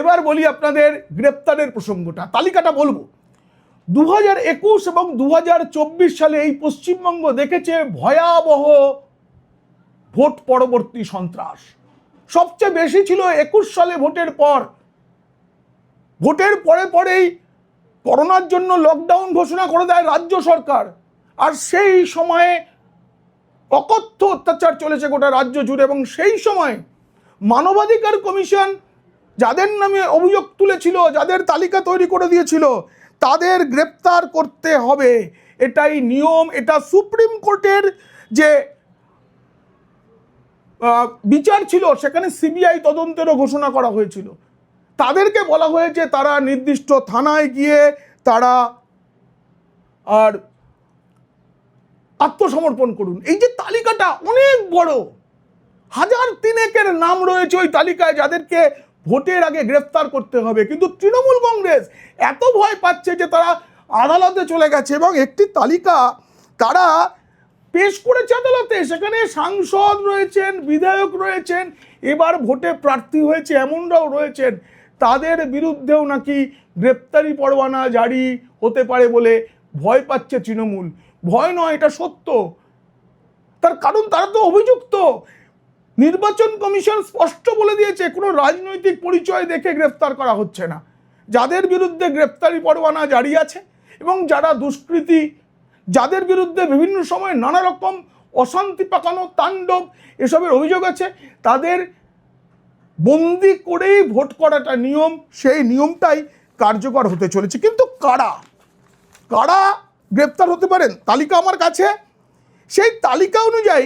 এবার বলি আপনাদের গ্রেপ্তারের প্রসঙ্গটা, তালিকাটা বলবো। 2021 এবং 2024 সালে এই পশ্চিমবঙ্গ দেখেছে ভয়াবহ ভোট পরবর্তী সন্ত্রাস। সবচেয়ে বেশি ছিল 21 সালে ভোটের পর। ভোটের পরে পরেই করোনার জন্য লকডাউন ঘোষণা করে দেয় রাজ্য সরকার, আর সেই সময়ে অকথ্য অত্যাচার চলেছে গোটা রাজ্য জুড়ে। এবং সেই সময় মানবাধিকার কমিশন যাদের নামে অভিযোগ তুলেছিল, যাদের তালিকা তৈরি করে দিয়েছিল, তাদের গ্রেপ্তার করতে হবে, এটাই নিয়ম। এটা সুপ্রিম কোর্টের যে বিচার ছিল সেখানে সিবিআই তদন্তেরও ঘোষণা করা হয়েছিল। তাদেরকে বলা হয়েছে তারা নির্দিষ্ট থানায় গিয়ে তারা আর আত্মসমর্পণ করুন। এই যে তালিকাটা অনেক বড়, 1000-3 নাম রয়েছে ওই তালিকায় যাদেরকে ভোটের আগে গ্রেফতার করতে হবে। কিন্তু তৃণমূল কংগ্রেস এত ভয় পাচ্ছে যে তারা আদালতে চলে গেছে এবং একটি তালিকা তারা পেশ করেছে আদালতে। সেখানে সাংসদ রয়েছেন, বিধায়ক রয়েছেন, এবার ভোটে প্রার্থী হয়েছে এমনরাও রয়েছেন। তাদের বিরুদ্ধেও নাকি গ্রেপ্তারি পরোয়ানা জারি হতে পারে বলে ভয় পাচ্ছে তৃণমূল। ভয় নয়, এটা সত্য। তার কারণ তারা তো অভিযুক্ত। নির্বাচন কমিশন স্পষ্ট বলে দিয়েছে কোনো রাজনৈতিক পরিচয় দেখে গ্রেফতার করা হচ্ছে না। যাদের বিরুদ্ধে গ্রেফতারি পরোয়ানা জারি আছে এবং যারা দুষ্কৃতী, যাদের বিরুদ্ধে বিভিন্ন সময় নানা রকম অশান্তি পাকানো, তাণ্ডব এসবের অভিযোগ আছে, তাদের বন্দি করেই ভোট করাটা নিয়ম। সেই নিয়মটাই কার্যকর হতে চলেছে। কিন্তু কারা কারা গ্রেপ্তার হতে পারেন, তালিকা আমার কাছে। সেই তালিকা অনুযায়ী